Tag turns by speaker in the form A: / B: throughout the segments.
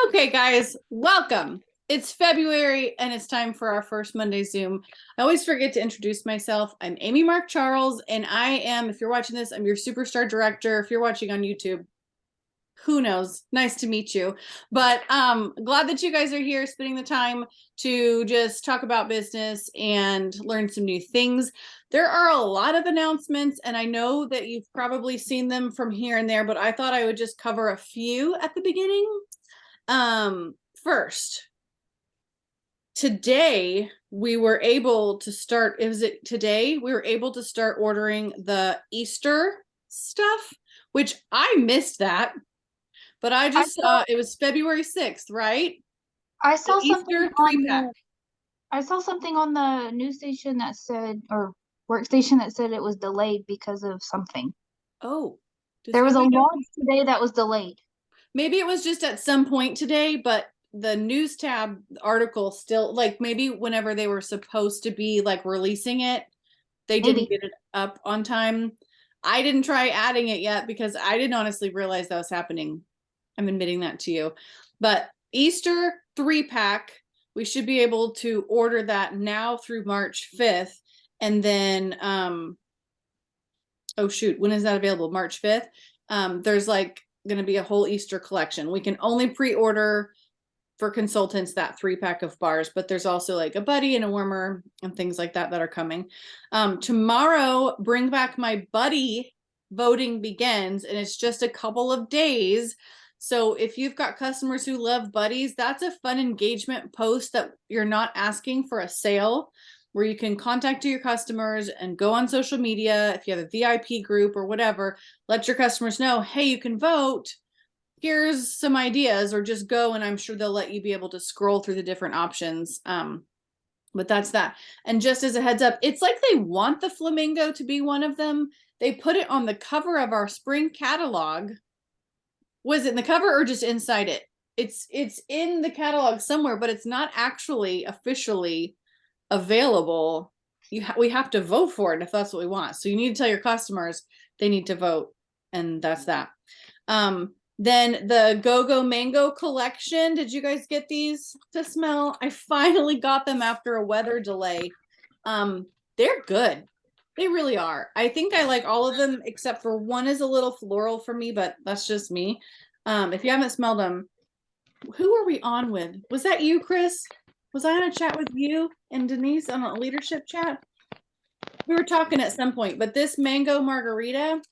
A: Okay, guys, welcome. It's February and it's time for our first Monday Zoom. I always forget to introduce myself. I'm Amy Marc-Charles, and I am, if you're watching this, I'm your superstar director. If you're watching on YouTube, who knows? Nice to meet you. But glad that you guys are here spending the time to just talk about business and learn some new things. There are a lot of announcements, and I know that you've probably seen them from here and there, but I thought I would just cover a few at the beginning. First, today we were able to start, today we were able to start ordering the Easter stuff, which I missed that, but I just saw it was February 6th, right?
B: I saw
A: The
B: something
A: Easter
B: on
A: 3-pack.
B: I saw something on the news station that said, or workstation that said it was delayed because of something.
A: Oh,
B: There was a launch today that was delayed.
A: Maybe it was just at some point today, but the news tab article still, like, maybe whenever they were supposed to be like releasing it, they didn't get it up on time. I didn't try adding it yet because I didn't honestly realize that was happening. I'm admitting that to you. But Easter 3-pack, we should be able to order that now through March 5th. And then, oh shoot, when is that available? March 5th? There's like going to be a whole Easter collection. We can only pre-order for consultants that 3-pack of bars, but there's also like a buddy and a warmer and things like that that are coming. Tomorrow, Bring Back My Buddy voting begins, and it's just a couple of days. So if you've got customers who love buddies, that's a fun engagement post that you're not asking for a sale, where you can contact your customers and go on social media. If you have a VIP group or whatever, let your customers know, hey, you can vote. Here's some ideas, or just go, and I'm sure they'll let you be able to scroll through the different options. But that's that. And just as a heads up, it's like they want the flamingo to be one of them. They put it on the cover of our spring catalog. Was it in the cover or just inside it? It's in the catalog somewhere, but it's not actually officially available. We have to vote for it if that's what we want. So you need to tell your customers they need to vote, and that's that. Then the Go-Go Mango collection. Did you guys get these to smell? I finally got them after a weather delay. They're good. They really are. I think I like all of them except for one is a little floral for me, but that's just me. If you haven't smelled them, who are we on with? Was that you, Chris? Was I on a chat with you and Denise on a leadership chat? We were talking at some point, but this mango margarita,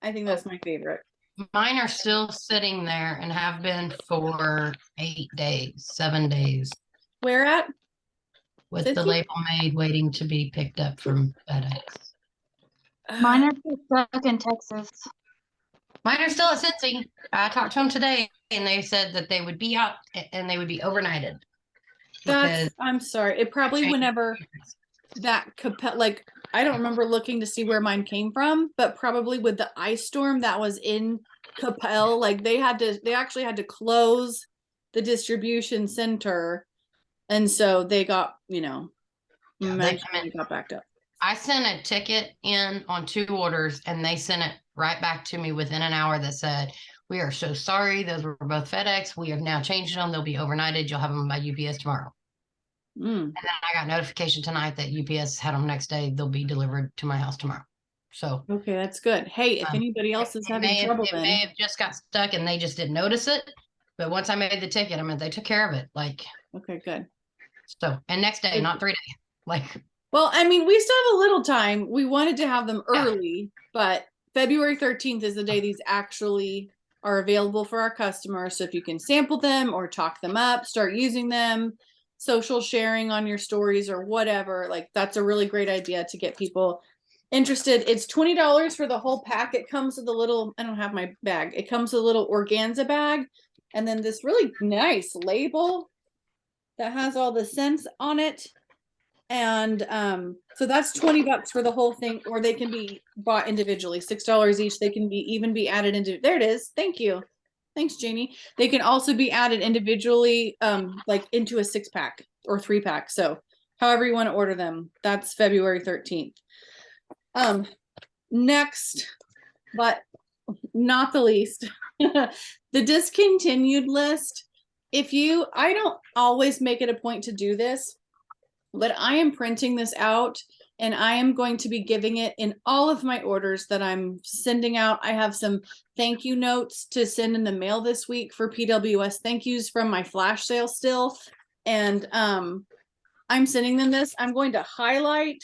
A: I think that's my favorite.
C: Mine are still sitting there and have been for 8 days, 7 days.
A: Where at?
C: With 50? The label made, waiting to be picked up from FedEx.
B: Mine are still stuck in Texas.
C: Mine are still at Cincy. I talked to them today, and they said that they would be out and they would be overnighted.
A: I'm sorry. It probably whenever that like, I don't remember looking to see where mine came from, but probably with the ice storm that was in Capel, like they actually had to close the distribution center, and so they got, they got backed up.
C: I sent a ticket in on 2 orders, and they sent it right back to me within an hour that said, we are so sorry, those were both FedEx, we have now changed them, they'll be overnighted, you'll have them by UPS tomorrow. And then I got notification tonight that UPS had them next day. They'll be delivered to my house tomorrow. So
A: okay, that's good. Hey, if anybody else is having trouble,
C: it may have just got stuck and they just didn't notice it. But once I made the ticket, I mean, they took care of it. Like,
A: okay, good.
C: So, and next day, not 3 days. Like,
A: well, I mean, we still have a little time. We wanted to have them early, but February 13th is the day these actually are available for our customers. So if you can sample them or talk them up, start using them, social sharing on your stories or whatever, like that's a really great idea to get people interested. It's $20 for the whole pack. It comes with a little, I don't have my bag. It comes with a little organza bag and then this really nice label that has all the scents on it. And so that's $20 for the whole thing, or they can be bought individually, $6 each. They can even be added into, there it is. Thank you. Thanks, Janie. They can also be added individually, like into a 6-pack or 3-pack. So however you want to order them, that's February 13th. Next, but not the least, the discontinued list. I don't always make it a point to do this, but I am printing this out and I am going to be giving it in all of my orders that I'm sending out. I have some thank you notes to send in the mail this week for PWS thank yous from my flash sale still. And I'm sending them this. I'm going to highlight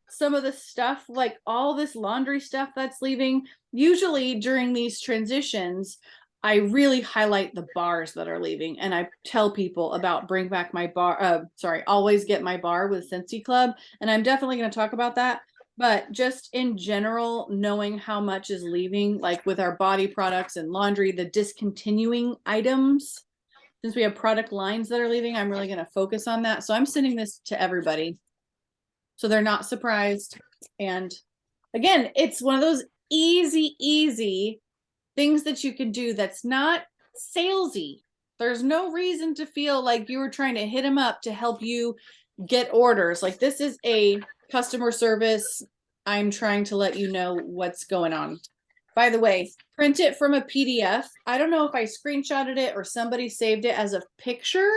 A: some of the stuff, like all this laundry stuff that's leaving. Usually during these transitions, I really highlight the bars that are leaving, and I tell people about bring back my bar. Always get my bar with Scentsy Club, and I'm definitely going to talk about that. But just in general, knowing how much is leaving, like with our body products and laundry, the discontinuing items, since we have product lines that are leaving, I'm really going to focus on that. So I'm sending this to everybody, so they're not surprised. And again, it's one of those easy things that you can do that's not salesy. There's no reason to feel like you were trying to hit them up to help you get orders. Like, this is a customer service. I'm trying to let you know what's going on. By the way, print it from a PDF. I don't know if I screenshotted it or somebody saved it as a picture,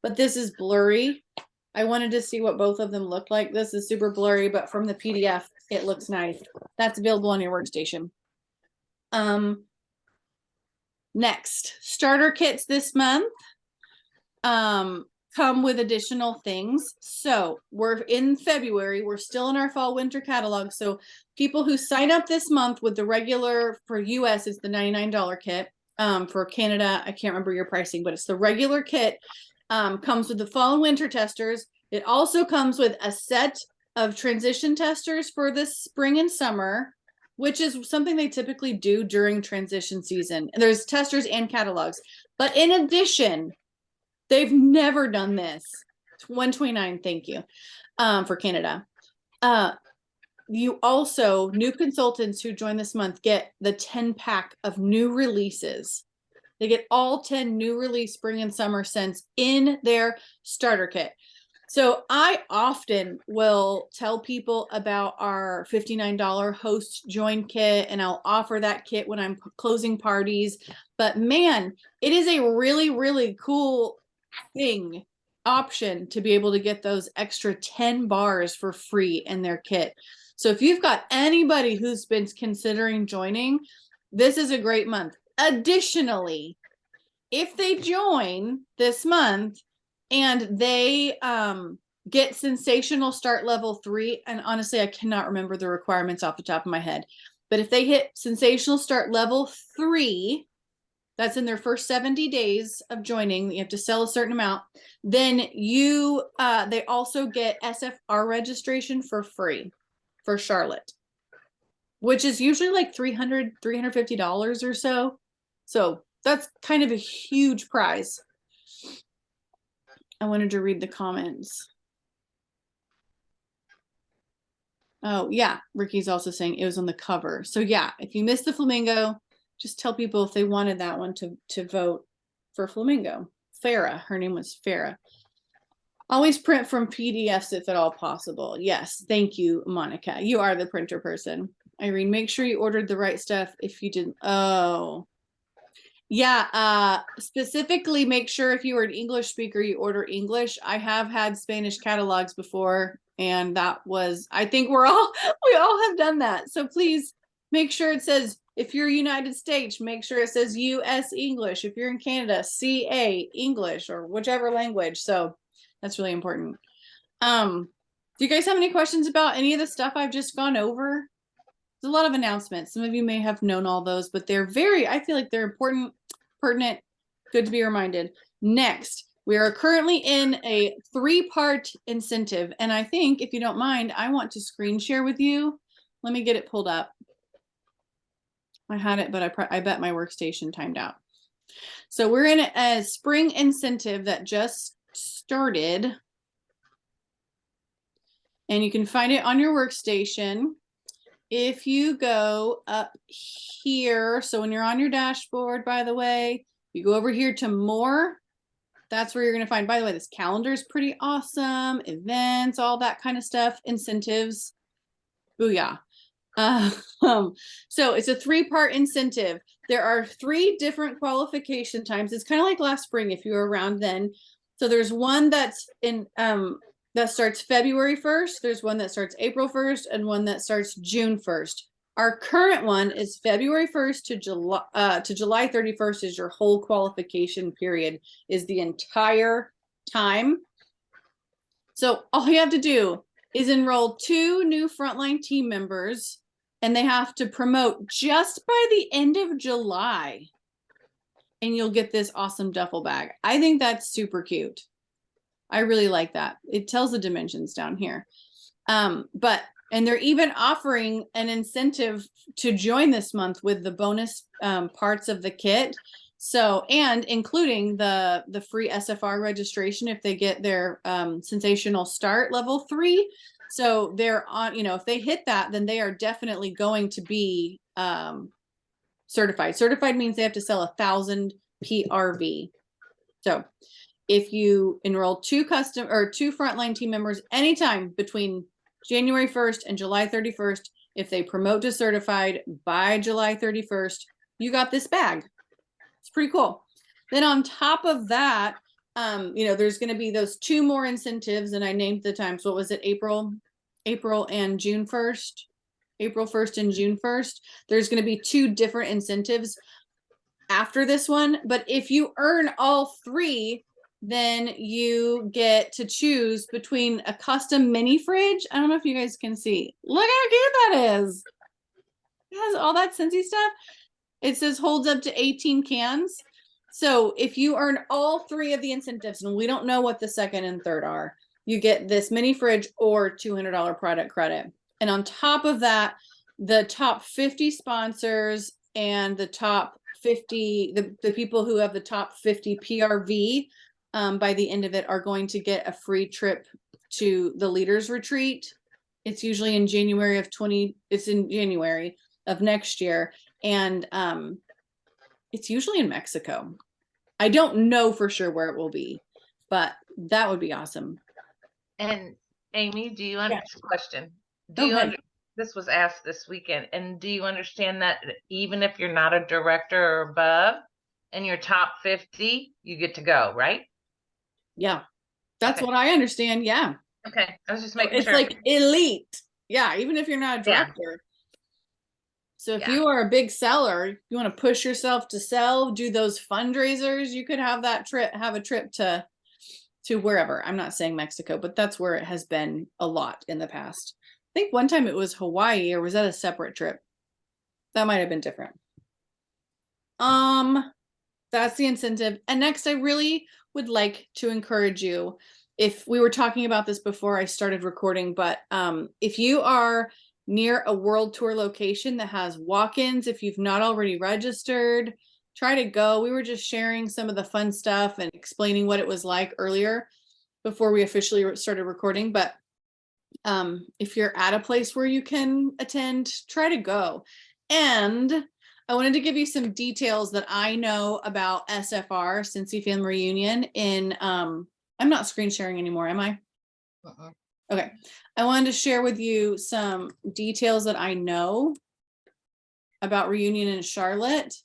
A: but this is blurry. I wanted to see what both of them look like. This is super blurry, but from the PDF, it looks nice. That's available on your workstation. Next, starter kits this month come with additional things. So we're in February. We're still in our fall winter catalog. So people who sign up this month with the regular, for US, it's the $99 kit. For Canada, I can't remember your pricing, but it's the regular kit. Comes with the fall and winter testers. It also comes with a set of transition testers for this spring and summer, which is something they typically do during transition season. And there's testers and catalogs. But in addition, they've never done this. It's $129, thank you, for Canada. You also, new consultants who join this month get the 10-pack of new releases. They get all 10 new release spring and summer scents in their starter kit. So I often will tell people about our $59 host join kit, and I'll offer that kit when I'm closing parties. But man, it is a really cool option to be able to get those extra 10 bars for free in their kit. So if you've got anybody who's been considering joining, this is a great month. Additionally, if they join this month and they get Sensational Start Level 3, and honestly, I cannot remember the requirements off the top of my head, but if they hit Sensational Start Level 3, that's in their first 70 days of joining, you have to sell a certain amount, then they also get SFR registration for free for Charlotte, which is usually like $350 or so. So that's kind of a huge prize. I wanted to read the comments. Oh yeah, Ricky's also saying it was on the cover. So yeah, if you missed the flamingo, just tell people if they wanted that one to vote for flamingo. Farah, her name was Farah. Always print from PDFs if at all possible. Yes, thank you, Monica. You are the printer person. Irene, make sure you ordered the right stuff if you didn't. Oh. Yeah, specifically make sure if you are an English speaker, you order English. I have had Spanish catalogs before, and that was, I think we all have done that. So please make sure it says, if you're United States, make sure it says US English. If you're in Canada, CA English, or whichever language. So that's really important. Do you guys have any questions about any of the stuff I've just gone over? There's a lot of announcements. Some of you may have known all those, but they're I feel like they're important, pertinent, good to be reminded. Next, we are currently in a 3-part incentive. And I think, if you don't mind, I want to screen share with you. Let me get it pulled up. I had it, but I bet my workstation timed out. So we're in a spring incentive that just started. And you can find it on your workstation. If you go up here, so when you're on your dashboard, by the way, you go over here to more, that's where you're going to find, by the way, this calendar is pretty awesome, events, all that kind of stuff, incentives. Booyah. So it's a 3-part incentive. There are 3 different qualification times. It's kind of like last spring if you were around then. So there's one that's in that starts February 1st. There's one that starts April 1st and one that starts June 1st. Our current one is February 1st to July 31st is your whole qualification period, is the entire time. So all you have to do is enroll 2 new frontline team members, and they have to promote just by the end of July. And you'll get this awesome duffel bag. I think that's super cute. I really like that. It tells the dimensions down here. And they're even offering an incentive to join this month with the bonus parts of the kit. So, and including the free SFR registration if they get their sensational start level 3. So they're on, you know, if they hit that, then they are definitely going to be certified. Certified means they have to sell 1,000 PRV. So if you enroll 2 frontline team members anytime between January 1st and July 31st, if they promote to certified by July 31st, you got this bag. It's pretty cool. Then on top of that, you know, there's going to be those 2 more incentives, and I named the times. What was it? April and June 1st. April 1st and June 1st. There's going to be 2 different incentives after this one. But if you earn all 3, then you get to choose between a custom mini fridge. I don't know if you guys can see. Look how cute that is. It has all that Scentsy stuff. It says holds up to 18 cans. So if you earn all 3 of the incentives, and we don't know what the second and third are, you get this mini fridge or $200 product credit. And on top of that, the top 50 sponsors and the top 50, the people who have the top 50 PRV by the end of it are going to get a free trip to the leaders retreat. It's usually in January it's in January of next year. And it's usually in Mexico. I don't know for sure where it will be, but that would be awesome.
D: And Amy, do you understand question? This was asked this weekend, and do you understand that even if you're not a director or above and you're top 50, you get to go, right?
A: Yeah, that's
D: Okay.
A: what I understand. Yeah.
D: Okay, I was just making
A: It's
D: sure.
A: like elite. Yeah, even if you're not a director. So if you are a big seller, you want to push yourself to sell, do those fundraisers, you could have that trip, have a trip to wherever. I'm not saying Mexico, but that's where it has been a lot in the past. I think one time it was Hawaii, or was that a separate trip? That might have been different. That's the incentive. And next, I really would like to encourage you, if we were talking about this before I started recording, but if you are near a world tour location that has walk-ins, if you've not already registered, try to go. We were just sharing some of the fun stuff and explaining what it was like earlier before we officially started recording. But if you're at a place where you can attend, try to go. And I wanted to give you some details that I know about SFR, Scentsy Family Reunion, in I'm not screen sharing anymore, am I? Okay. I wanted to share with you some details that I know about Reunion in Charlotte.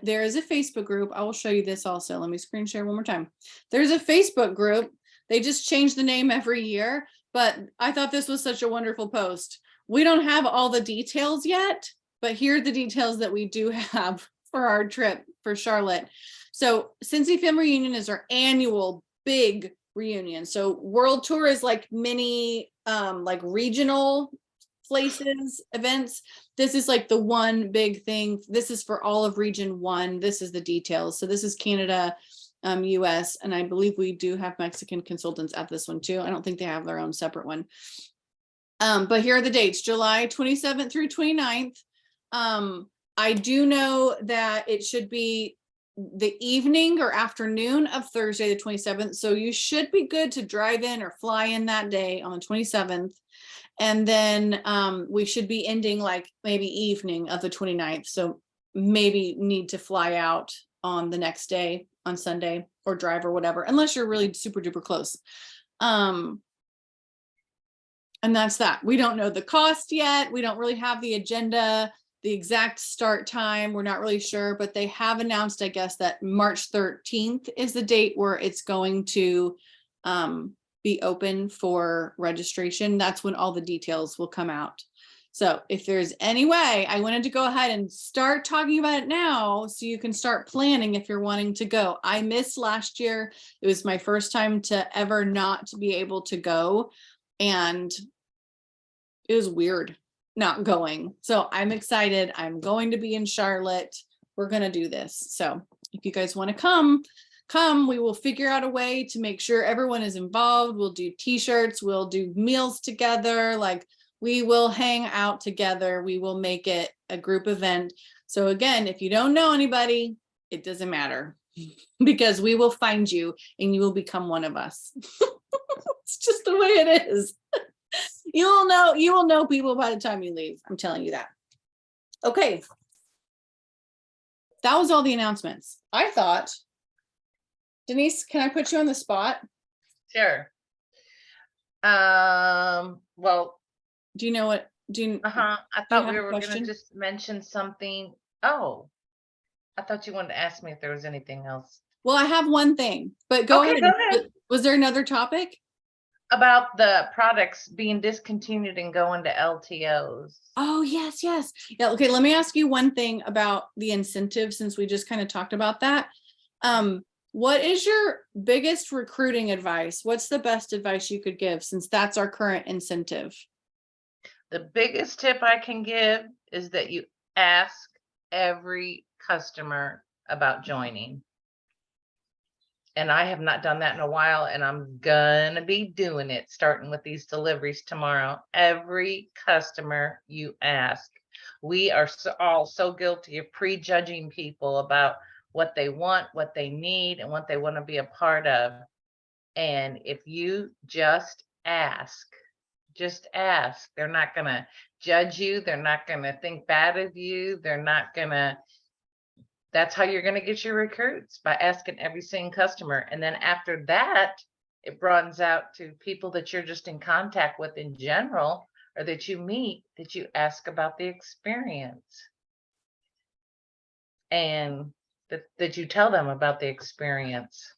A: There is a Facebook group. I will show you this also. Let me screen share one more time. There's a Facebook group. They just change the name every year, but I thought this was such a wonderful post. We don't have all the details yet, but here are the details that we do have for our trip for Charlotte. So Scentsy Family Reunion is our annual big reunion. So World Tour is like mini, like regional places, events. This is like the one big thing. This is for all of region 1. This is the details. So this is Canada, US, and I believe we do have Mexican consultants at this one too. I don't think they have their own separate one. But here are the dates, July 27th through 29th. I do know that it should be the evening or afternoon of Thursday, the 27th. So you should be good to drive in or fly in that day on the 27th. And then we should be ending like maybe evening of the 29th. So maybe need to fly out on the next day on Sunday or drive or whatever, unless you're really super duper close. And that's that. We don't know the cost yet. We don't really have the agenda, the exact start time. We're not really sure, but they have announced, I guess, that March 13th is the date where it's going to be open for registration. That's when all the details will come out. So if there's any way, I wanted to go ahead and start talking about it now so you can start planning if you're wanting to go. I missed last year. It was my first time to ever not be able to go. And it was weird not going. So I'm excited. I'm going to be in Charlotte. We're going to do this. So if you guys want to come, we will figure out a way to make sure everyone is involved. We'll do t-shirts. We'll do meals together. Like, we will hang out together. We will make it a group event. So again, if you don't know anybody, it doesn't matter because we will find you and you will become one of us. It's just the way it is. You will know people by the time you leave. I'm telling you that. Okay. That was all the announcements. I thought, Denise, can I put you on the spot?
D: Sure. Well,
A: Do you know what?
D: I
A: you
D: thought
A: have
D: we
A: a
D: were gonna
A: question?
D: just mention something. Oh, I thought you wanted to ask me if there was anything else
A: Well, I have one thing, but go
D: Okay,
A: ahead.
D: go ahead.
A: Was there another topic?
D: about the products being discontinued and going to LTOs.
A: Oh, yes. Yeah. Okay. Let me ask you one thing about the incentive, since we just kind of talked about that. What is your biggest recruiting advice? What's the best advice you could give, since that's our current incentive?
D: The biggest tip I can give is that you ask every customer about joining. And I have not done that in a while, and I'm gonna be doing it, starting with these deliveries tomorrow. Every customer you ask. We are all so guilty of prejudging people about what they want, what they need, and what they want to be a part of. And if you just ask, they're not gonna judge you. They're not gonna think bad of you. That's how you're going to get your recruits, by asking every single customer. And then after that, it broadens out to people that you're just in contact with in general, or that you meet, that you ask about the experience. And that you tell them about the experience.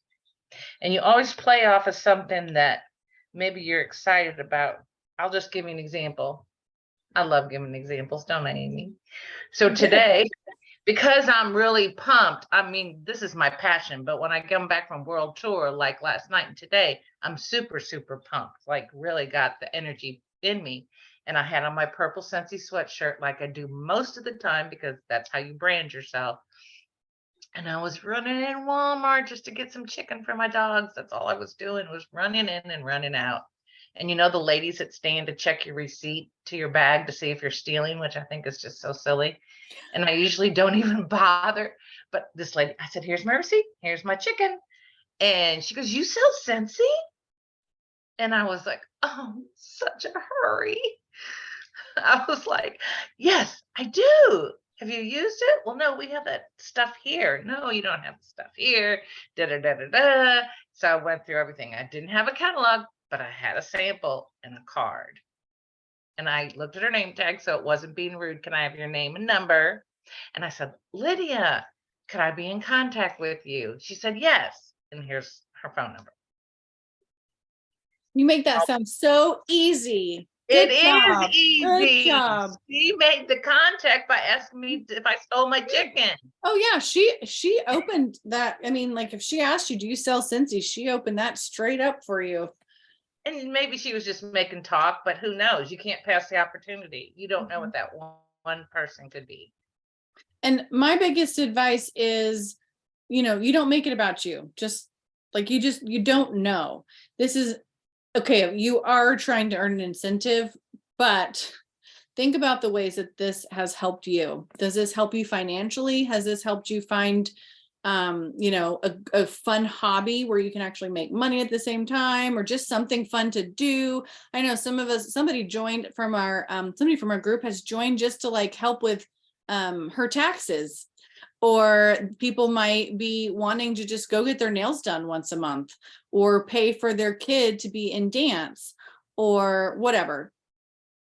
D: And you always play off of something that maybe you're excited about. I'll just give you an example. I love giving examples, don't I, Amy? So today, because I'm really pumped, I mean, this is my passion, but when I come back from world tour, like last night and today, I'm super, super pumped, like really got the energy in me. And I had on my purple Scentsy sweatshirt, like I do most of the time, because that's how you brand yourself. And I was running in Walmart just to get some chicken for my dogs. That's all I was doing, was running in and running out. And you know, the ladies that stand to check your receipt to your bag to see if you're stealing, which I think is just so silly. And I usually don't even bother. But this lady, I said, here's my receipt. Here's my chicken. And she goes, you sell Scentsy? And I was like, oh, such a hurry. I was like, yes, I do. Have you used it? Well, no, we have that stuff here. No, you don't have the stuff here. Da, da, da, da, da. So I went through everything. I didn't have a catalog, but I had a sample and a card. And I looked at her name tag, so it wasn't being rude. Can I have your name and number? And I said, Lydia, could I be in contact with you? She said, yes. And here's her phone number.
A: You make that sound so easy.
D: It
A: Good job.
D: is easy.
A: Good job.
D: She made the contact by asking me if I stole my chicken.
A: Oh yeah, she opened that. I mean, like, if she asked you, do you sell Scentsy? She opened that straight up for you.
D: And maybe she was just making talk, but who knows? You can't pass the opportunity. You don't know what that one person could be.
A: And my biggest advice is, you don't make it about you. Just like, you don't know. This is okay. You are trying to earn an incentive, but think about the ways that this has helped you. Does this help you financially? Has this helped you find a fun hobby where you can actually make money at the same time, or just something fun to do? I know somebody joined from somebody from our group has joined just to like help with her taxes, or people might be wanting to just go get their nails done once a month, or pay for their kid to be in dance, or whatever.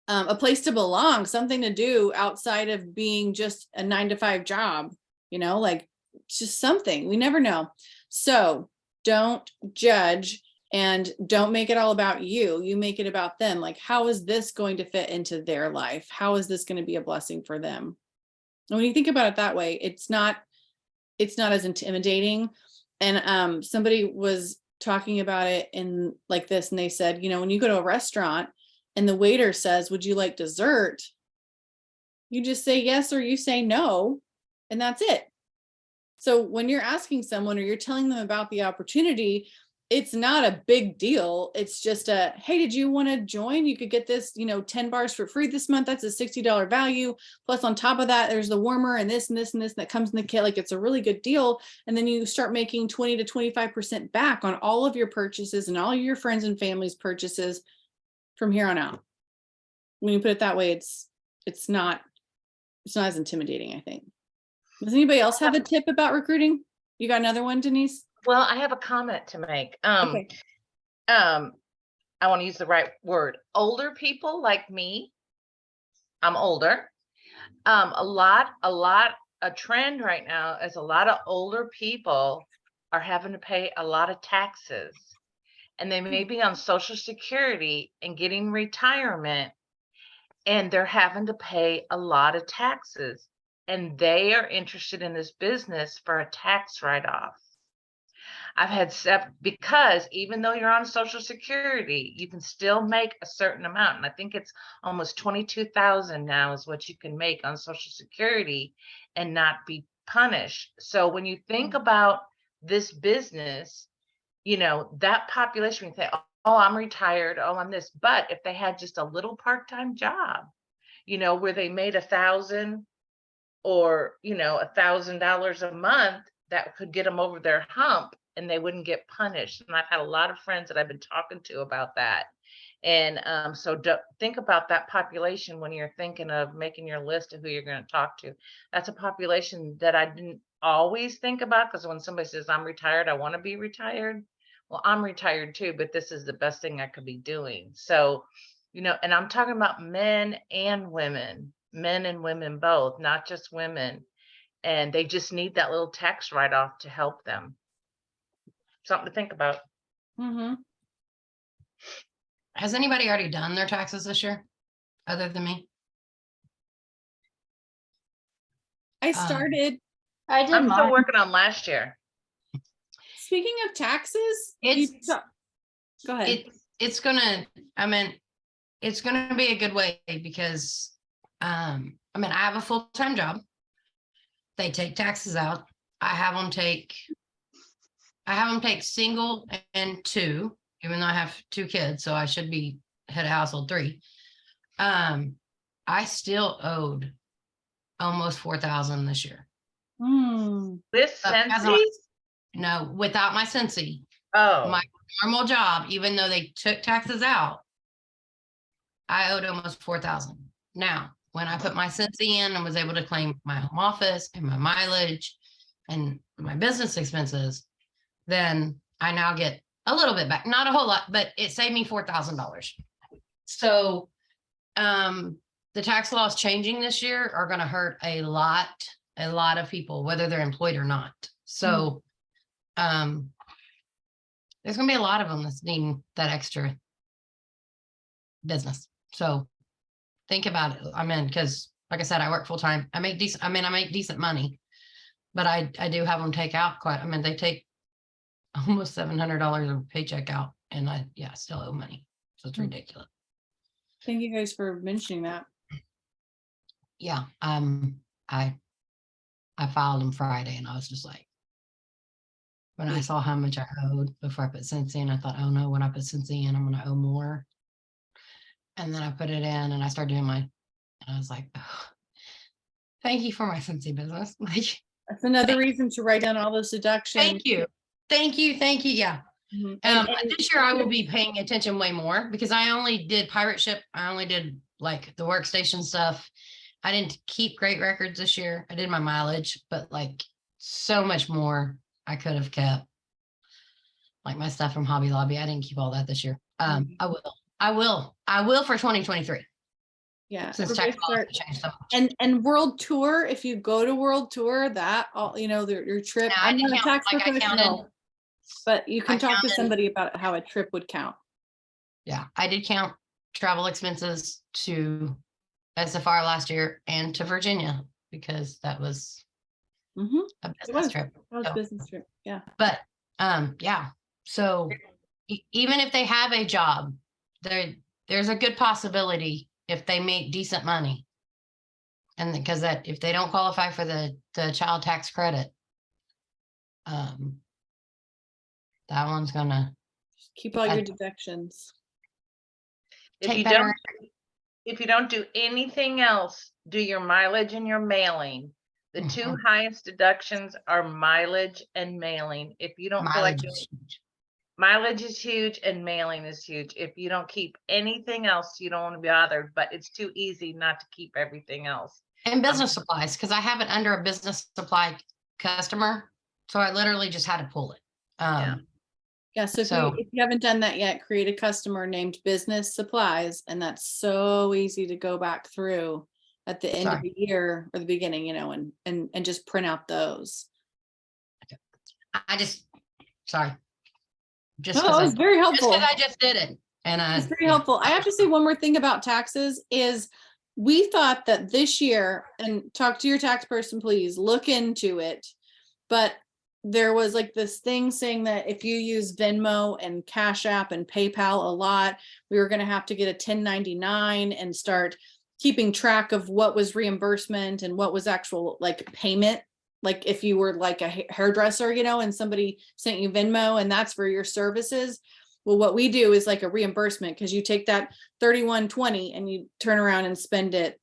A: a place to belong, something to do outside of being just a 9 to 5 job, like just something. We never know. So don't judge and don't make it all about you. You make it about them. Like, how is this going to fit into their life? How is this going to be a blessing for them? And when you think about it that way, it's not as intimidating. And somebody was talking about it in like this, and they said, when you go to a restaurant and the waiter says, "Would you like dessert?" You just say yes or you say no, and that's it. So when you're asking someone or you're telling them about the opportunity, it's not a big deal. It's just hey, did you want to join? You could get this, 10 bars for free this month. That's a $60 value. Plus on top of that, there's the warmer and this and this and this that comes in the kit. Like, it's a really good deal. And then you start making 20 to 25% back on all of your purchases and all your friends and family's purchases from here on out. When you put it that way, it's not as intimidating, I think. Does anybody else have a tip about recruiting? You got another one, Denise?
D: Well, I have a comment to make.
A: Okay.
D: I want to use the right word. Older people like me, I'm older. A trend right now is a lot of older people are having to pay a lot of taxes, and they may be on Social Security and getting retirement, and they're having to pay a lot of taxes, and they are interested in this business for a tax write-off. I've had because even though you're on Social Security, you can still make a certain amount. And I think it's almost 22,000 now is what you can make on Social Security and not be punished. So when you think about this business, that population, you say, oh, I'm retired. Oh, I'm this. But if they had just a little part-time job, where they made $1,000 or, $1,000 a month, that could get them over their hump and they wouldn't get punished. And I've had a lot of friends that I've been talking to about that. And so think about that population when you're thinking of making your list of who you're going to talk to. That's a population that I didn't always think about, because when somebody says, I'm retired, I want to be retired. Well, I'm retired too, but this is the best thing I could be doing. So, and I'm talking about men and women both, not just women. And they just need that little tax write-off to help them. Something to think about.
A: Mm-hmm.
C: Has anybody already done their taxes this year other than me?
A: I started.
B: I did
D: I'm still
B: mine.
D: working on last year.
A: Speaking of taxes, go ahead.
C: It's gonna be a good way, because I have a full-time job. They take taxes out. I have them take single and two, even though I have 2 kids, so I should be head of household 3. I still owed almost $4,000 this year.
D: With Sensi?
C: No, without my Sensi.
D: Oh,
C: My normal job, even though they took taxes out, I owed almost $4,000. Now, when I put my Sensi in and was able to claim my home office and my mileage and my business expenses, then I now get a little bit back, not a whole lot, but it saved me $4,000. So the tax laws changing this year are going to hurt a lot of people, whether they're employed or not. So there's going to be a lot of them that's needing that extra business. So think about it. Because like I said, I work full time. I make decent money, but I do have them take out they take almost $700 a paycheck out, and I still owe money. So it's ridiculous.
A: Thank you guys for mentioning that.
C: Yeah. I filed them Friday, and I was just like, when I saw how much I owed before I put Sensi in, I thought, oh no, when I put Sensi in, I'm going to owe more. And then I put it in and I started doing and I was like, oh, thank you for my Sensi business.
A: That's another reason to write down all those deductions.
C: Thank you. Yeah.
A: Mm-hmm.
C: And this year I will be paying attention way more, because I only did pirate ship. I only did like the workstation stuff. I didn't keep great records this year. I did my mileage, but like so much more I could have kept. Like my stuff from Hobby Lobby, I didn't keep all that this year. I will for 2023.
A: Yeah.
C: Since
A: everybody
C: technology
A: start-
C: changed so much.
A: and world tour, if you go to world tour, that all, your trip,
C: Now, I
A: I'm
C: did
A: not a
C: count,
A: tax
C: like I
A: professional,
C: counted,
A: but you can
C: I
A: talk to
C: counted-
A: somebody about how a trip would count.
C: yeah, I did count travel expenses to SFR last year and to Virginia because that was
A: Mm-hmm.
C: a
A: It
C: business
A: was,
C: trip.
A: that was
C: So-
A: business trip. Yeah.
C: But yeah. So even if they have a job, there's a good possibility if they make decent money. And because that if they don't qualify for the child tax credit, that one's gonna
A: Just keep all your
C: I-
A: deductions.
D: If
C: take
D: you
C: better.
D: don't, if you don't do anything else, do your mileage and your mailing. The two
C: Mhm.
D: highest deductions are mileage and mailing. If you don't feel like
C: Mileage
D: doing
C: is huge.
D: mileage is huge and mailing is huge. If you don't keep anything else, you don't want to be bothered, but it's too easy not to keep everything else.
C: And business supplies, because I have it under a business supply customer. So I literally just had to pull it.
D: Yeah.
A: Yeah, so if you haven't done that yet, create a customer named business supplies, and that's so easy to go back through at the end of
C: Sorry.
A: the year or the beginning, and just print out those.
C: I just, sorry. Just
A: No, that was very helpful.
C: I just did it. And
A: It's very helpful. I have to say one more thing about taxes is we thought that this year, and talk to your tax person, please look into it. But there was like this thing saying that if you use Venmo and Cash App and PayPal a lot, we were going to have to get a 1099 and start keeping track of what was reimbursement and what was actual like payment. Like if you were like a hairdresser, and somebody sent you Venmo and that's for your services. Well, what we do is like a reimbursement because you take that $31.20 and you turn around and spend it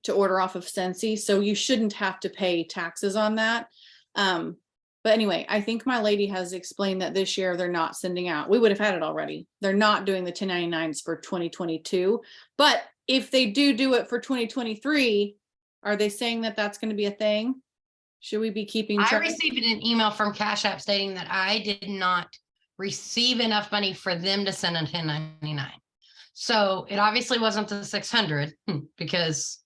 A: to order off of Sensi. So you shouldn't have to pay taxes on that. But anyway, I think my lady has explained that this year they're not sending out. We would have had it already. They're not doing the 1099s for 2022. But if they do it for 2023, are they saying that that's going to be a thing? Should we be keeping
C: I
A: track?
C: received an email from Cash App stating that I did not receive enough money for them to send a 1099. So it obviously wasn't the 600 because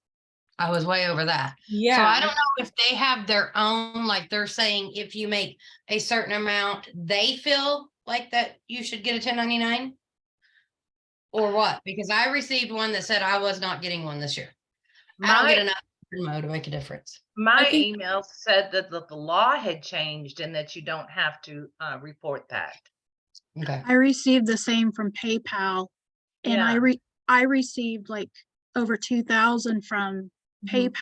C: I was way over that.
A: Yeah.
C: So I don't know if they have their own, like they're saying, if you make a certain amount, they feel like that you should get a 1099 or what? Because I received one that said I was not getting one this year. I don't get enough Venmo to make a difference.
D: My email said that the law had changed and that you don't have to report that.
C: Okay.
E: I received the same from PayPal, and
D: Yeah.
E: I received like over 2,000 from PayPal,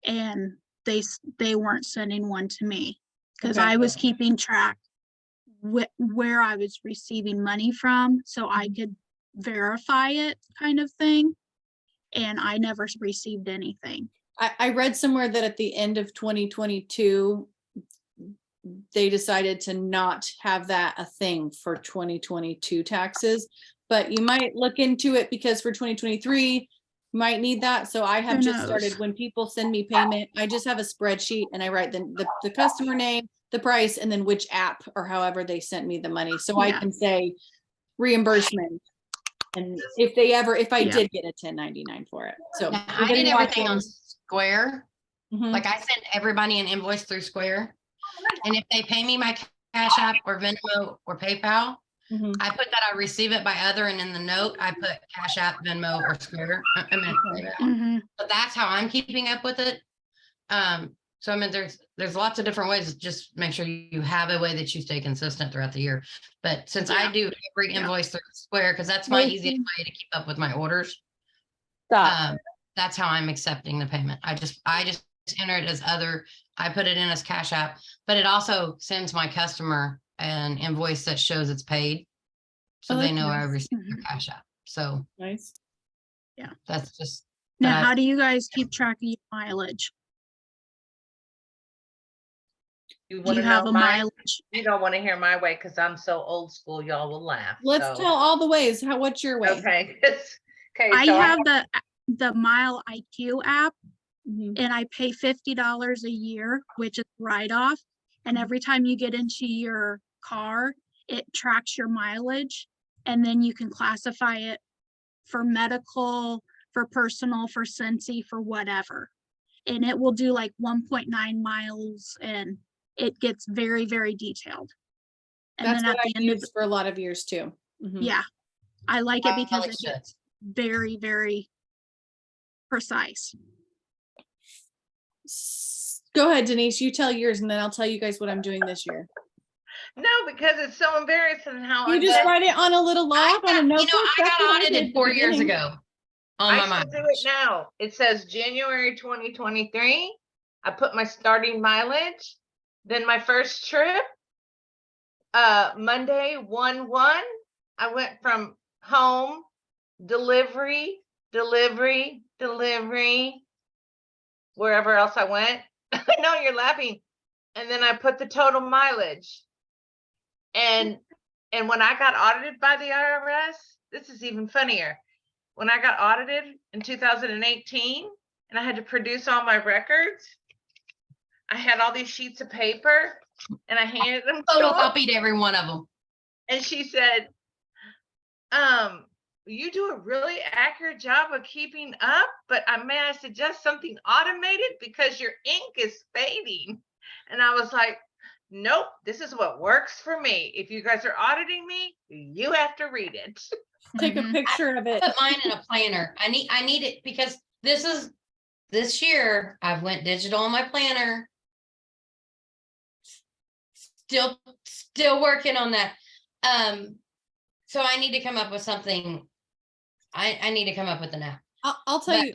E: and they weren't sending one to me because
A: Okay.
E: I was keeping track where I was receiving money from, so I could verify it, kind of thing. And I never received anything.
A: I read somewhere that at the end of 2022, they decided to not have that a thing for 2022 taxes, but you might look into it because for 2023, you might need that. So I have
E: Who
A: just
E: knows?
A: started, when people send me payment, I just have a spreadsheet and I write the customer name, the price, and then which app or however they sent me the money. So I
E: Yeah.
A: can say reimbursement. And if I
E: Yeah.
A: did get a 1099 for it. So
C: Now, I
A: everybody
C: did everything on
A: watching-
C: Square.
A: Mhm.
C: Like I sent everybody an invoice through Square. And if they pay me my Cash App or Venmo or PayPal,
A: Mhm.
C: I put that I receive it by other, and in the note, I put Cash App, Venmo, or Square. I mean,
E: Mhm.
C: but that's how I'm keeping up with it. So I mean, there's lots of different ways. Just make sure you have a way that you stay consistent throughout the year. But since I
E: Yeah.
C: do every
E: Yeah.
C: invoice through Square, because that's my
A: Macy.
C: easiest way to keep up with my orders.
A: Stop.
C: That's how I'm accepting the payment. I just enter it as other, I put it in as Cash App, but it also sends my customer an invoice that shows it's paid. So
A: Oh,
C: they
A: that's
C: know I
A: nice.
C: received their Cash App. So
A: Nice.
C: that's just.
E: Now,
C: but I-
E: how do you guys keep track of your mileage?
D: You
E: Do
D: want
E: you
D: to
E: have
D: know
E: a
D: mine?
E: mileage?
D: You don't want to hear my way because I'm so old school. Y'all will laugh.
A: Let's
D: so.
A: tell all the ways. What's your way?
D: Okay. Okay.
E: I
D: So
E: have the Mile IQ app,
A: Mhm.
E: and I pay $50 a year, which is write-off. And every time you get into your car, it tracks your mileage, and then you can classify it for medical, for personal, for Scentsy, for whatever. And it will do like 1.9 miles and it gets very, very detailed. And
A: That's
E: then
A: what
E: at
A: I
E: the end of
A: used for a lot of years too. Mhm.
E: yeah, I like it because
C: Probably
E: it
C: should.
E: gets very, very precise.
A: Go ahead, Denise, you tell yours and then I'll tell you guys what I'm doing this year.
D: No, because it's so embarrassing how
A: You just
D: I
A: write it on a little log on a notebook.
C: I
A: That's
C: got
A: what I did
C: audited
A: at the
C: 4 years
A: beginning.
C: ago on my
D: still do it
C: mileage.
D: now. It says January 2023. I put my starting mileage, then my first trip, Monday 1/1. I went from home, delivery, wherever else I went. I know you're laughing. And then I put the total mileage. And when I got audited by the IRS, this is even funnier. When I got audited in 2018 and I had to produce all my records, I had all these sheets of paper and I handed them to her.
C: Photocopied every one of them.
D: And she said, you do a really accurate job of keeping up, but may I suggest something automated because your ink is fading. And I was like, nope, this is what works for me. If you guys are auditing me, you have to read it.
A: Take a picture of it.
C: Put mine in a planner. I need it because this year I've went digital on my planner. Still working on that. So I need to come up with something. I need to come up with an app.
A: I'll tell
C: But
A: you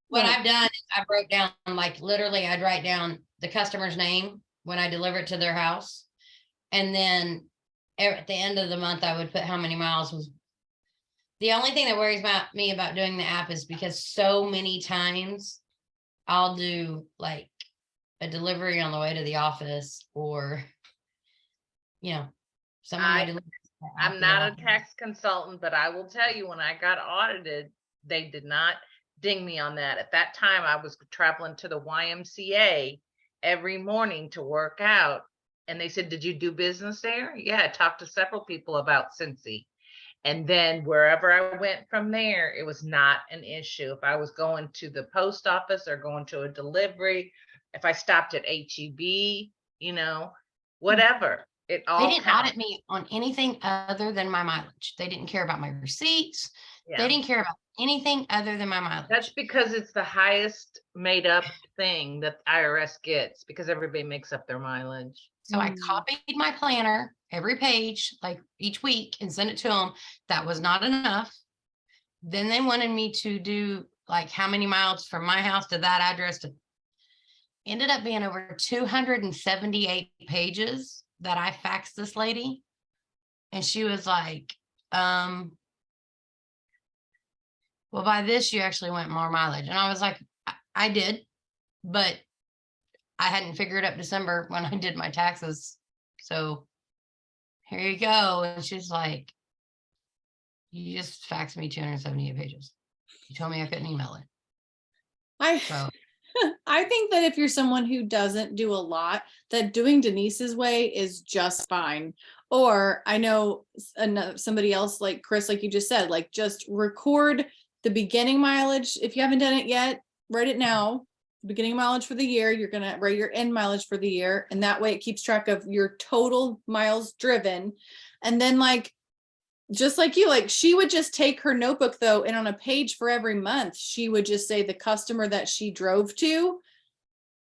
C: what
A: Right.
C: I've done is I broke down, like literally I'd write down the customer's name when I deliver it to their house. And then at the end of the month, I would put how many miles was. The only thing that worries me about doing the app is because so many times I'll do like a delivery on the way to the office or, someone may deliver.
D: I'm not a tax consultant, but I will tell you, when I got audited, they did not ding me on that. At that time, I was traveling to the YMCA every morning to work out. And they said, did you do business there? Yeah, I talked to several people about Cincy. And then wherever I went from there, it was not an issue. If I was going to the post office or going to a delivery, if I stopped at HEB, whatever. It all
C: They didn't
D: counts.
C: audit me on anything other than my mileage. They didn't care about my receipts.
D: Yeah.
C: They didn't care about anything other than my mileage.
D: That's because it's the highest made up thing that IRS gets, because everybody makes up their mileage.
C: So I copied my planner, every page, like each week, and sent it to them. That was not enough. Then they wanted me to do like how many miles from my house to that address. Ended up being over 278 pages that I faxed this lady. And she was like, well, by this, you actually went more mileage. And I was like, I did, but I hadn't figured up December when I did my taxes. So here you go. And she's like, you just faxed me 278 pages. You told me I couldn't email it. So
A: I think that if you're someone who doesn't do a lot, that doing Denise's way is just fine. Or I know somebody else like Chris, like you just said, like just record the beginning mileage. If you haven't done it yet, write it now. Beginning mileage for the year. You're going to write your end mileage for the year. And that way it keeps track of your total miles driven. And then just like you, like she would just take her notebook though, and on a page for every month, she would just say the customer that she drove to,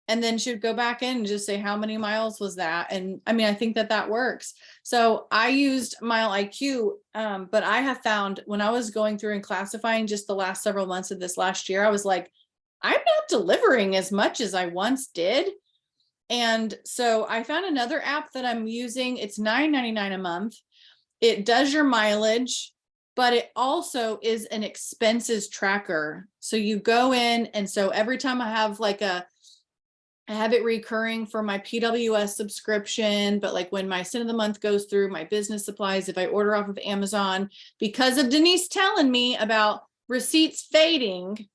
A: and then she would go back in and just say, how many miles was that? And I mean, I think that works. So I used Mile IQ, but I have found when I was going through and classifying just the last several months of this last year, I was like, I'm not delivering as much as I once did. And so I found another app that I'm using. It's $9.99 a month. It does your mileage, but it also is an expenses tracker. So you go in, and so every time I have I have it recurring for my PWS subscription, but like when my sin of the month goes through my business supplies, if I order off of Amazon, because of Denise telling me about receipts fading,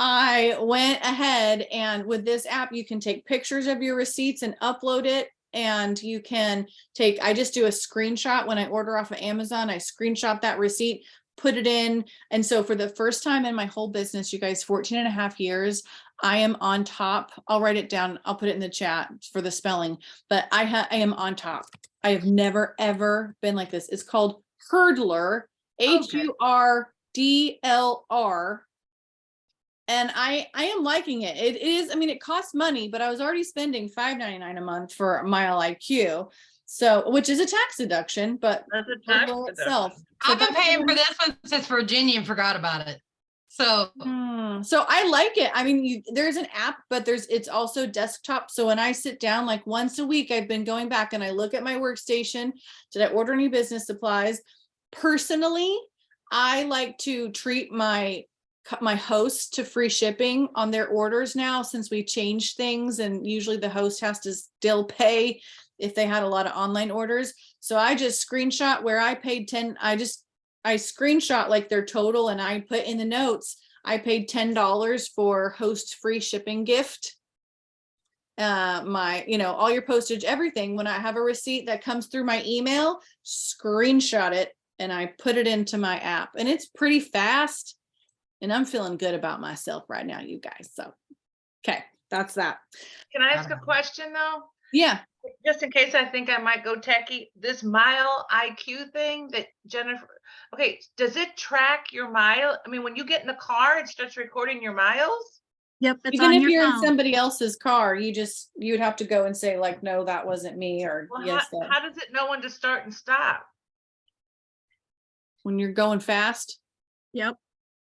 A: I went ahead, and with this app, you can take pictures of your receipts and upload it. And you can I just do a screenshot when I order off of Amazon. I screenshot that receipt, put it in. And so for the first time in my whole business, you guys, 14 and a half years, I am on top. I'll write it down. I'll put it in the chat for the spelling, but I am on top. I have never, ever been like this. It's called Hurdler, HURDLR. And I am liking it. It is, I mean, it costs money, but I was already spending $5.99 a month for Mile IQ. So, which is a tax deduction, but
D: That's a tax
A: Hurdler
D: deduction.
A: itself. So
C: I've been
A: that's
C: paying
A: what
C: for this one since Virginia and forgot about it. So
A: So I like it. I mean, there's an app, but it's also desktop. So when I sit down like once a week, I've been going back and I look at my workstation. Did I order any business supplies? Personally, I like to treat my host to free shipping on their orders now, since we changed things, and usually the host has to still pay if they had a lot of online orders. So I just screenshot where I paid 10. I screenshot like their total, and I put in the notes, I paid $10 for host free shipping gift. All your postage, everything. When I have a receipt that comes through my email, screenshot it and I put it into my app, and it's pretty fast. And I'm feeling good about myself right now, you guys. So, okay, that's that.
D: Can I ask a question though?
A: Yeah.
D: Just in case I think I might go techie, this Mile IQ thing that Jennifer, okay, does it track your mile? I mean, when you get in the car, it starts recording your miles?
E: Yep, it's
A: Even
E: on
A: if
E: your
A: you're in
E: phone.
A: somebody else's car, you'd have to go and say like, no, that wasn't me, or
D: Well,
A: yes,
D: how does it know when to start and stop?
A: when you're going fast.
E: Yep,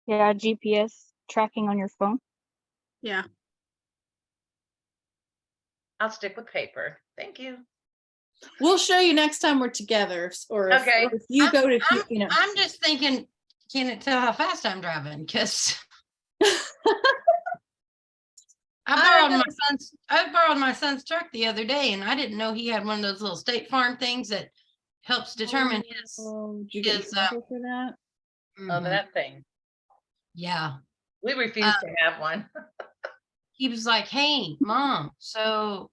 B: Yeah, GPS tracking on your phone.
E: yeah.
D: I'll stick with paper. Thank you.
A: We'll show you next time we're together, or
D: Okay.
A: if you go to,
C: I'm just thinking, can it tell how fast I'm driving? Because I borrowed my son's truck the other day, and I didn't know he had one of those little State Farm things that helps determine his.
A: Did you get
C: his,
A: your number for that?
D: Oh,
C: Mhm.
D: that thing.
C: Yeah.
D: We refuse to have one.
C: He was like, "Hey, Mom, so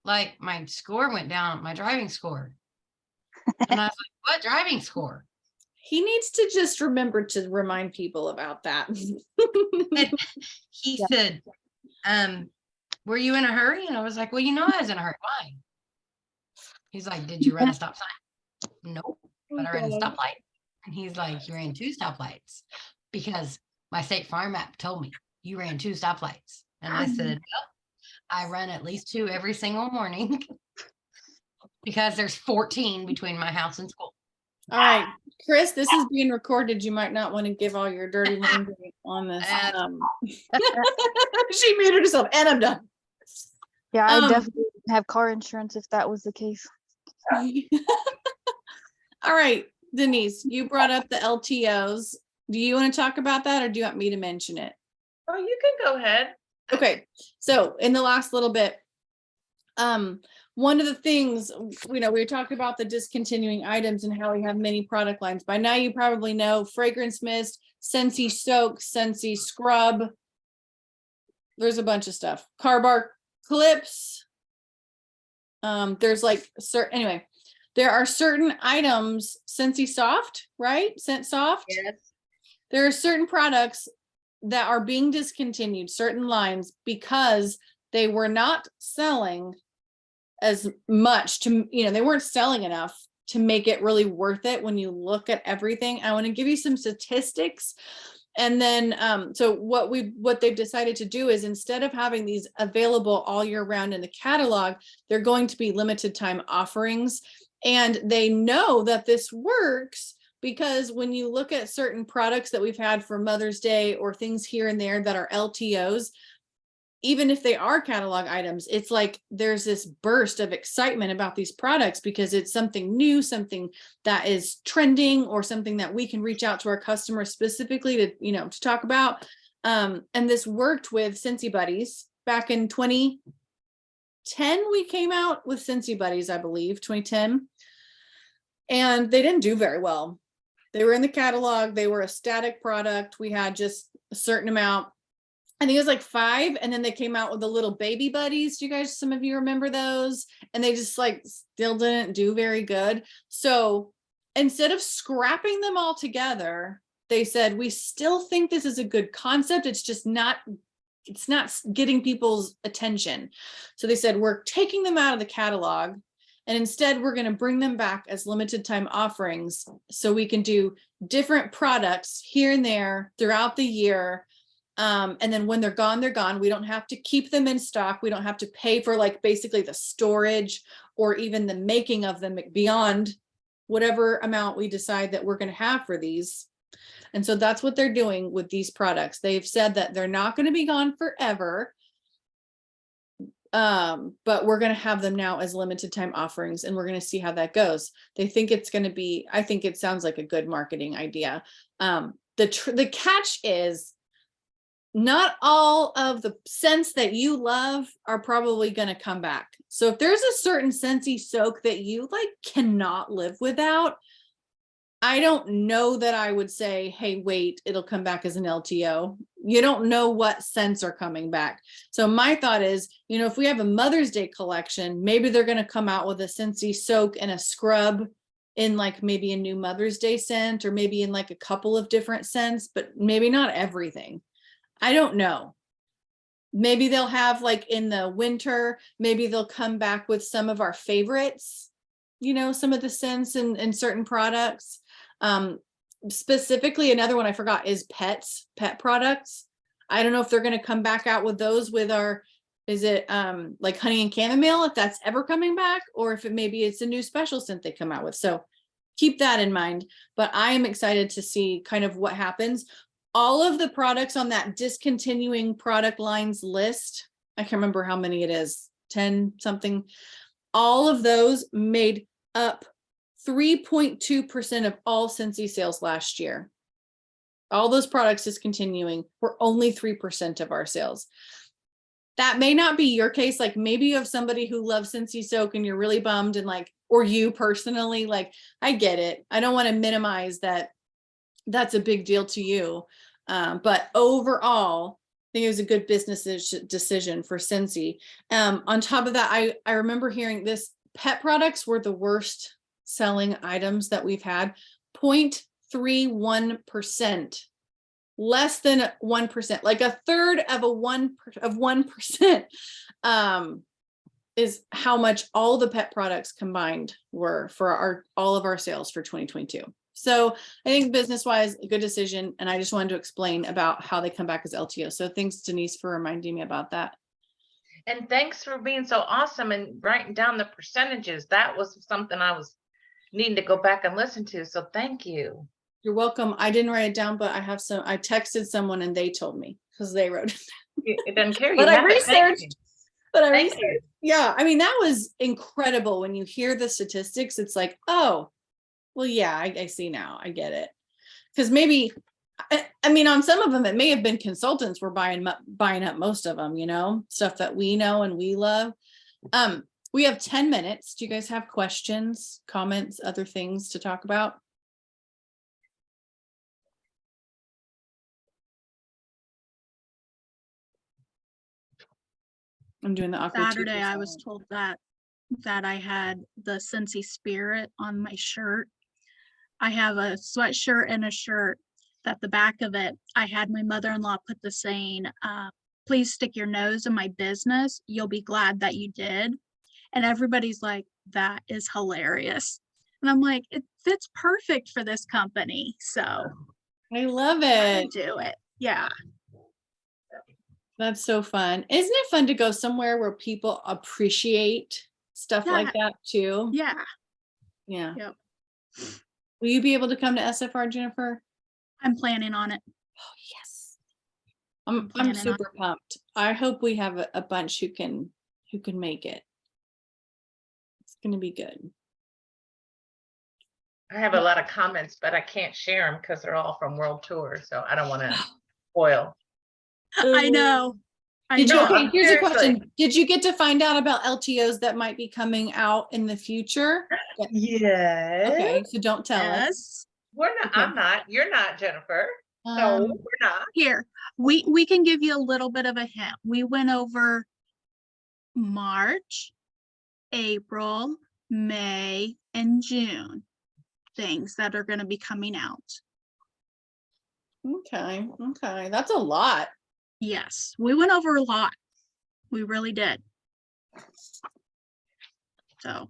C: like my score went down, my driving score." And I was like, "What driving score?"
A: He needs to just remember to remind people about that.
C: And he said, were you in a hurry? And I was like, well, I was in a hurry. Why? He's like, did you run a stop sign? Nope, but I ran a stoplight. And he's like, you ran 2 stoplights because my State Farm app told me you ran 2 stoplights. And I said, well, I run at least 2 every single morning because there's 14 between my house and school.
A: All right, Chris, this is being recorded. You might not want to give all your dirty laundry on this. She muted herself, and I'm done.
B: Yeah, I definitely wouldn't have car insurance if that was the case.
A: All right, Denise, you brought up the LTOs. Do you want to talk about that, or do you want me to mention it?
D: Oh, you can go ahead.
A: Okay, so in the last little bit, one of the things, we were talking about the discontinuing items and how we have many product lines. By now, you probably know Fragrance Mist, Scentsy Soak, Scentsy Scrub. There's a bunch of stuff. Car clips. There's like anyway, there are certain items, Scentsy Soft, right? Scent Soft.
D: Yes.
A: There are certain products that are being discontinued, certain lines, because they were not selling as much they weren't selling enough to make it really worth it when you look at everything. I want to give you some statistics. And then, so what they've decided to do is, instead of having these available all year round in the catalog, they're going to be limited time offerings. And they know that this works because when you look at certain products that we've had for Mother's Day or things here and there that are LTOs, even if they are catalog items, it's like there's this burst of excitement about these products because it's something new, something that is trending, or something that we can reach out to our customers specifically to talk about. And this worked with Scentsy Buddies back in 2010. We came out with Scentsy Buddies, I believe, 2010, and they didn't do very well. They were in the catalog. They were a static product. We had just a certain amount. I think it was like 5, and then they came out with the little baby buddies. Do you guys, some of you remember those? And they just like still didn't do very good. So instead of scrapping them all together, they said, we still think this is a good concept. It's just not, it's not getting people's attention. So they said, we're taking them out of the catalog, and instead we're going to bring them back as limited time offerings so we can do different products here and there throughout the year. And then when they're gone, they're gone. We don't have to keep them in stock. We don't have to pay for like basically the storage or even the making of them beyond whatever amount we decide that we're going to have for these. And so that's what they're doing with these products. They've said that they're not going to be gone forever. But we're going to have them now as limited time offerings, and we're going to see how that goes. They think it's going to be, I think it sounds like a good marketing idea. The catch is not all of the scents that you love are probably going to come back. So if there's a certain Scentsy soak that you like cannot live without, I don't know that I would say, hey, wait, it'll come back as an LTO. You don't know what scents are coming back. So my thought is, you know, if we have a Mother's Day collection, maybe they're going to come out with a Scentsy soak and a scrub in like maybe a new Mother's Day scent, or maybe in like a couple of different scents, but maybe not everything. I don't know. Maybe they'll have like in the winter, maybe they'll come back with some of our favorites, you know, some of the scents in certain products. Specifically, another one I forgot is pet products. I don't know if they're going to come back out with those with our, is it like honey and chamomile, if that's ever coming back, or if it maybe it's a new special scent they come out with. So keep that in mind. But I am excited to see kind of what happens. All of the products on that discontinuing product lines list, I can't remember how many it is, 10 something. All of those made up 3.2% of all Scentsy sales last year. All those products discontinuing were only 3% of our sales. That may not be your case. Like maybe you have somebody who loves Scentsy soak and you're really bummed, and like, or you personally, like, I get it. I don't want to minimize that. That's a big deal to you. But overall, I think it was a good business decision for Scentsy. On top of that, I remember hearing this, pet products were the worst selling items that we've had. 0.31%, less than 1%, like a third of 1%, is how much all the pet products combined were for all of our sales for 2022. So I think business wise, a good decision. And I just wanted to explain about how they come back as LTO. So thanks, Denise, for reminding me about that.
D: And thanks for being so awesome and writing down the percentages. That was something I was needing to go back and listen to. So thank you.
A: You're welcome. I didn't write it down, but I texted someone and they told me because they wrote it.
D: It doesn't care.
A: But
D: You
A: I
D: have it. Thank
A: researched.
D: you.
A: But I
D: Thank
A: researched.
D: you.
A: Yeah, I mean, that was incredible when you hear the statistics. It's like, oh, well, yeah, I see now. I get it. Because maybe, I mean, on some of them, it may have been consultants were buying up most of them, you know, stuff that we know and we love. We have 10 minutes. Do you guys have questions, comments, other things to talk about? I'm doing the awkward
E: Saturday, I was told that I had the Scentsy spirit on my shirt. I have a sweatshirt and a shirt that the back of it, I had my mother-in-law put the saying, please stick your nose in my business. You'll be glad that you did. And everybody's like, that is hilarious. And I'm like, it fits perfect for this company. So
A: I love
E: I
A: it.
E: do it. Yeah.
A: That's so fun. Isn't it fun to go somewhere where people appreciate stuff
E: Yeah.
A: like that too?
E: Yeah.
A: Yeah.
E: Yep.
A: Will you be able to come to SFR, Jennifer?
E: I'm planning on it.
A: Oh, yes. I'm
E: planning on
A: super pumped. I hope we have a bunch who can make it. It's going to be good.
D: I have a lot of comments, but I can't share them because they're all from World Tour. So I don't want to spoil.
E: I know.
A: Did you,
D: know.
A: okay, here's a
D: Seriously.
A: question. Did you get to find out about LTOs that might be coming out in the future?
D: Yes.
A: Okay, so don't tell us.
E: Yes.
D: We're not.
A: Okay.
D: I'm not. You're not, Jennifer. No, we're not.
E: Here, we can give you a little bit of a hint. We went over March, April, May, and June. things that are going to be coming out.
A: Okay, that's a lot.
E: Yes, we went over a lot. We really did. So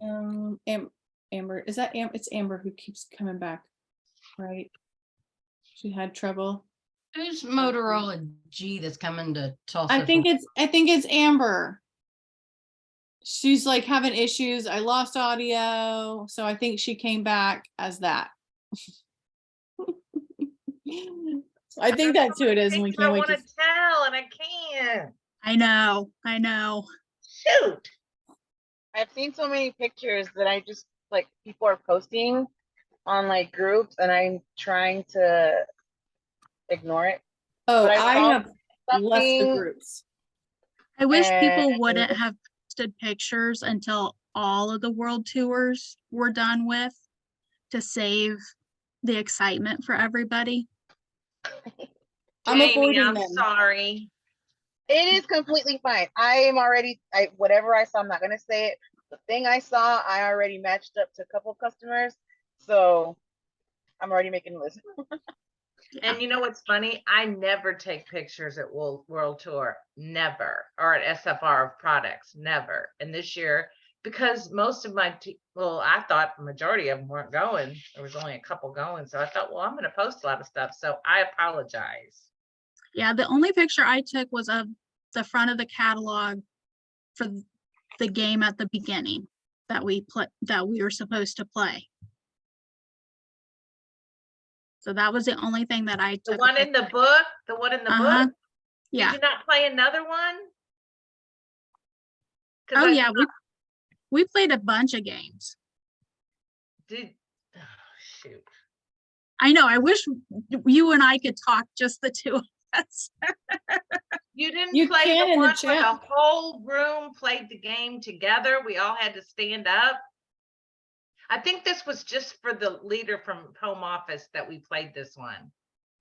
A: Amber, is that it's Amber who keeps coming back, right? She had trouble.
C: Who's Motorola G that's coming to Tulsa?
A: I think it's Amber. She's like having issues. I lost audio, so I think she came back as that. I think that's who it is, and we
D: I
A: can't wait
D: want
A: to.
D: to tell, and I can't.
E: I know.
D: Shoot.
F: I've seen so many pictures that I just like people are posting on like groups and I'm trying to ignore it.
A: Oh,
F: But
A: I
F: saw
A: have left the
F: something
A: groups.
E: I wish people
F: and-
E: wouldn't have posted pictures until all of the world tours were done with, to save the excitement for everybody.
A: I'm
D: Jamie,
A: avoiding
D: I'm
A: them.
D: sorry.
F: It is completely fine. I am already, whatever I saw, I'm not gonna say it. The thing I saw, I already matched up to a couple customers, so I'm already making a list.
E: Yeah.
D: And you know what's funny? I never take pictures at World Tour, never, or at SFR of products, never. And this year, because most of my, I thought the majority of them weren't going. There was only a couple going. So I thought, well, I'm going to post a lot of stuff. So I apologize.
E: Yeah, the only picture I took was of the front of the catalog for the game at the beginning that we were supposed to play. So that was the only thing that I
D: The
E: took.
D: one in the book, the one in the
E: Uh-huh.
D: book.
E: Yeah.
D: Did you not play another one? 'Cause
E: Oh
D: I
E: yeah, we played a bunch of games.
D: did. Oh, shoot.
E: I know. I wish you and I could talk, just the two of us.
D: You didn't
A: You
D: play
A: can
D: the
A: in the
D: one where the
A: chat.
D: whole room played the game together. We all had to stand up. I think this was just for the leader from home office that we played this one.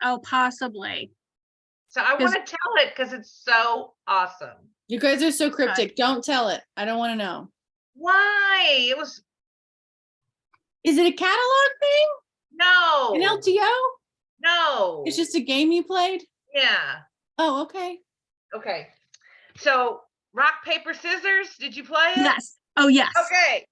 E: Oh, possibly.
D: So I
E: 'Cause-
D: want to tell it because it's so awesome.
A: You guys are so cryptic. Don't tell it. I don't want to know.
D: Why? It was
A: Is it a catalog thing?
D: no,
A: An LTO?
D: no.
A: It's just a game you played?
D: Yeah.
A: Oh, okay.
D: Okay. So rock, paper, scissors. Did you play it?
E: Yes. Oh, yes.
D: Okay.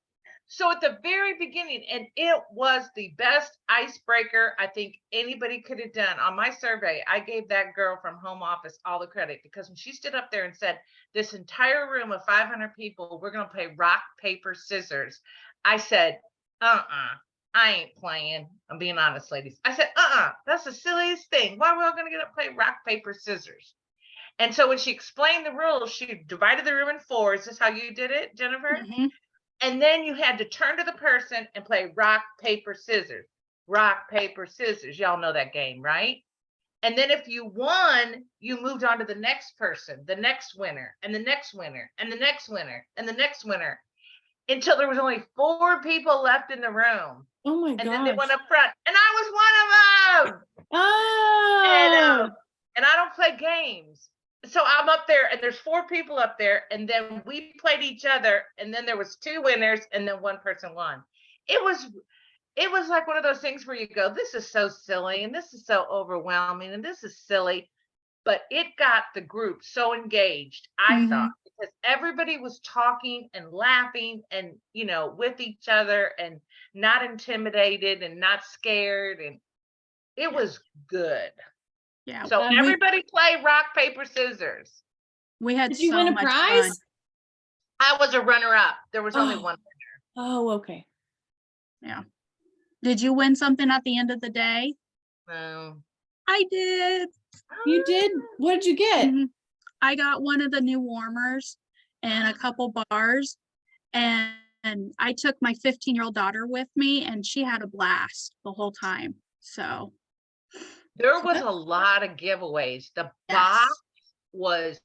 D: So at the very beginning, and it was the best icebreaker I think anybody could have done. On my survey, I gave that girl from home office all the credit because when she stood up there and said, this entire room of 500 people, we're going to play rock, paper, scissors. I said, I ain't playing. I'm being honest, ladies. I said, that's the silliest thing. Why are we all going to get up and play rock, paper, scissors? And so when she explained the rules, she divided the room in four. Is this how you did it, Jennifer?
E: Mhm.
D: And then you had to turn to the person and play rock, paper, scissors. Rock, paper, scissors. Y'all know that game, right? And then if you won, you moved on to the next person, the next winner, and the next winner, and the next winner, and the next winner, until there was only 4 people left in the room.
A: Oh my
D: And
A: gosh.
D: then they went up front, and I was one of them.
A: Oh.
D: And I don't play games. So I'm up there and there's 4 people up there, and then we played each other, and then there was 2 winners and then 1 person won. It was like one of those things where you go, this is so silly and this is so overwhelming and this is silly, but it got the group so engaged, I thought, because everybody was talking and laughing and, with each other and not intimidated and not scared, and it was good.
E: Yeah.
D: So everybody play rock, paper, scissors.
E: We had
A: Did you
E: so
A: win a
E: much
A: prize?
E: fun.
D: I was a runner-up. There was only
A: Oh.
D: one.
A: Oh, okay.
E: Did you win something at the end of the day?
D: Um,
E: I did.
A: You did? What did you get?
E: Mhm. I got one of the new warmers and a couple bars, and I took my 15-year-old daughter with me, and she had a blast the whole time. So
D: There was a lot of giveaways. The
E: Yes.
D: box was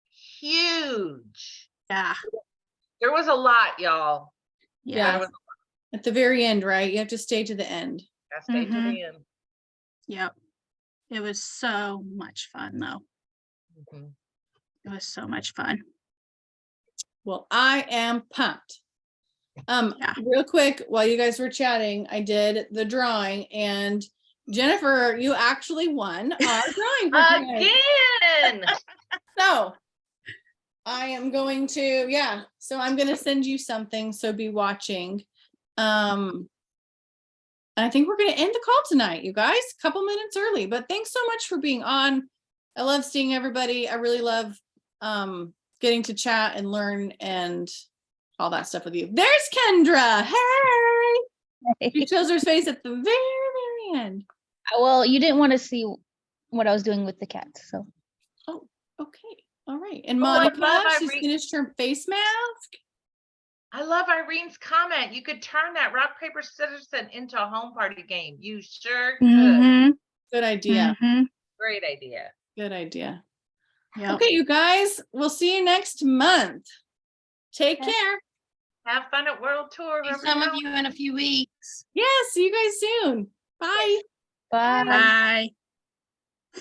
D: huge.
E: yeah,
D: There was a lot, y'all.
E: yeah,
D: There was
A: At the very end, right? You have to stay to the end.
D: I stayed to
E: Mhm.
D: the end.
E: yep. It was so much fun, though.
D: Mhm.
E: It was so much fun.
A: Well, I am pumped.
E: Yeah.
A: Real quick, while you guys were chatting, I did the drawing, and Jennifer, you actually won our drawing for tonight.
D: Again.
A: So I am going to, so I'm going to send you something. So be watching. I think we're going to end the call tonight, you guys, a couple minutes early, but thanks so much for being on. I love seeing everybody. I really love getting to chat and learn and all that stuff with you. There's Kendra. Hey, she shows her face at the very, very end.
B: Well, you didn't want to see what I was doing with the cats, so.
A: Oh, okay. All right. And
D: Oh, I
A: Monica,
D: love
A: she's
D: Irene.
A: finished her face mask.
D: I love Irene's comment. You could turn that rock, paper, citizen into a home party game. You sure could.
E: Mhm,
A: Good idea.
E: mhm.
D: Great idea.
A: Good idea.
E: Yep.
A: Okay, you guys, we'll see you next month. Take
B: Okay.
A: care.
D: Have fun at World Tour.
C: See
D: whoever
C: some of
D: goes.
C: you in a few weeks.
A: Yeah, see you guys soon. Bye.
B: Bye.
E: Bye.